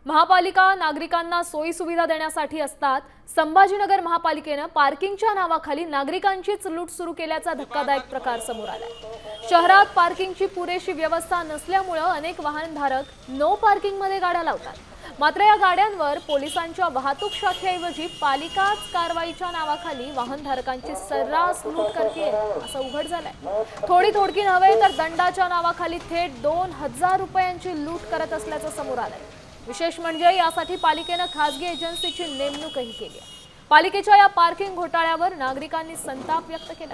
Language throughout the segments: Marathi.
महापालिका नागरिकांना सोयी सुविधा देण्यासाठी असतात। संभाजीनगर महापालिकेने पार्किंगच्या नावाखाली नागरिकांचीच लूट सुरू केल्याचा धक्कादायक प्रकार समोर आलाय। शहरात पार्किंगची पुरेशी व्यवस्था नसल्यामुळे अनेक वाहनधारक नो पार्किंग मध्ये गाड्या लावतात। मात्र या गाड्यांवर पोलिसांच्या वाहतूक शाखेऐवजी पालिकाच कारवाईच्या नावाखाली वाहनधारकांची सर्रास लूट करते असं उघड झालंय। थोडी नव्हे तर दंडाच्या नावाखाली थेट 2000 रुपयांची लूट करत असल्याचं समोर आलंय। विशेष म्हणजे यासाठी पालिकेने खासगी एजन्सीची नेमणूकही केली आहे। पालिकेच्या या पार्किंग घोटाळ्यावर नागरिकांनी संताप व्यक्त केला।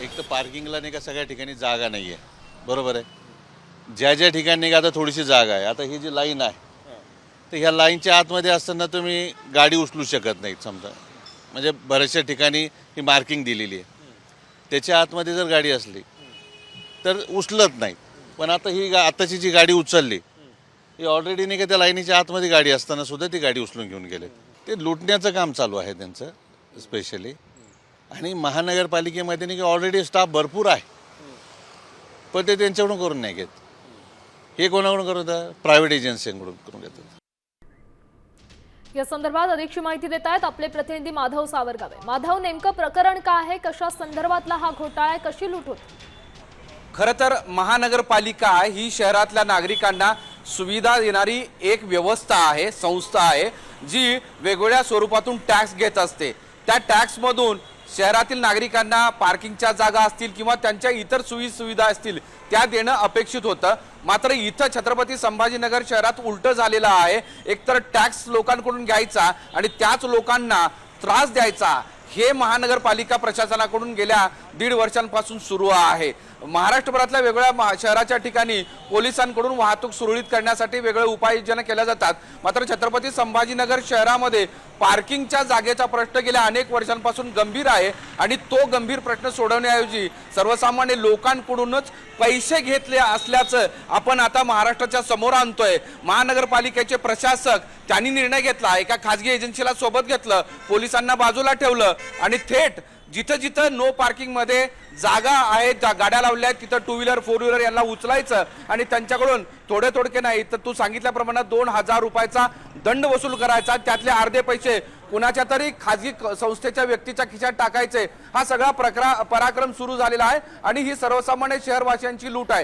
एक तर पार्किंगला नाही का सगळ्या ठिकाणी जागा नाही आहे, बरोबर आहे। ज्या ठिकाणी नाही का आता थोडीशी जागा आहे, आता ही जी लाईन आहे तर ह्या लाईनच्या आतमध्ये असताना तुम्ही गाडी उचलू शकत नाहीत। समजा म्हणजे बऱ्याचशा ठिकाणी ही मार्किंग दिलेली आहे, त्याच्या आतमध्ये जर गाडी असली तर उचलत नाही। पण आता ही आताची जी गाडी उचलली ही ऑलरेडी नाही का त्या लाईनीच्या आतमध्ये गाडी असताना सुद्धा ती गाडी उचलून घेऊन गेले। ते लुटण्याचं काम चालू आहे त्यांचं स्पेशली। आणि महानगरपालिकेमध्ये नाही की ऑलरेडी स्टाफ भरपूर आहे, पण ते त्यांच्याकडून करून नाही घेत। हे कोणाकडून करून घेतात? प्रायव्हेट एजन्सीकडून करून घेतात। या संदर्भात अधिकची माहिती देत आहेत आपले प्रतिनिधी माधव सावरगावे। माधव, नेमकं प्रकरण काय आहे? कशा संदर्भातला हा घोटाळा आहे? कशी लूट होती? खरं तर महानगरपालिका ही शहरातल्या नागरिकांना सुविधा देणारी एक व्यवस्था आहे, संस्था आहे, जी वेगवेगळ्या स्वरूपातून टॅक्स घेत असते। त्या टॅक्समधून शहरातील नागरिकांना पार्किंगच्या जागा असतील किंवा त्यांच्या इतर सुविधा असतील त्या देणं अपेक्षित होतं। मात्र इथं छत्रपती संभाजीनगर शहरात उलट झालेलं आहे। एकतर टॅक्स लोकांकडून घ्यायचा आणि त्याच लोकांना त्रास द्यायचा, हे महानगरपालिका प्रशासनाकडून गेल्या 1.5 वर्षांपासून सुरू आहे। महाराष्ट्रभरातल्या वेगवेगळ्या शहराच्या ठिकाणी पोलिसांकडून वाहतूक सुरळीत करण्यासाठी वेगवेगळे उपाययोजना केल्या जातात। मात्र छत्रपती संभाजीनगर शहरामध्ये पार्किंगच्या जागेचा प्रश्न गेल्या अनेक वर्षांपासून गंभीर आहे आणि तो गंभीर प्रश्न सोडवण्याऐवजी सर्वसामान्य लोकांकडूनच पैसे घेतले असल्याचं आपण आता महाराष्ट्राच्या समोर आणतोय। महानगरपालिकेचे प्रशासक त्यांनी निर्णय घेतला, एका खासगी एजन्सीला सोबत घेतलं, पोलिसांना बाजूला ठेवलं आणि थेट जिथं जिथं नो पार्किंग मध्ये जागा आहेत, गाड्या लावल्या आहेत, तिथं 2 व्हीलर 4 व्हीलर यांना उचलायचं आणि त्यांच्याकडून थोडे नाही तर तू सांगितल्याप्रमाणे 2000 रुपयाचा दंड वसूल करायचा। त्यातले अर्धे पैसे कुणाच्या तरी खासगी संस्थेच्या व्यक्तीच्या खिशात टाकायचे। हा सगळा पराक्रम सुरू झालेला आहे आणि ही सर्वसामान्य शहरवासियांची लूट आहे।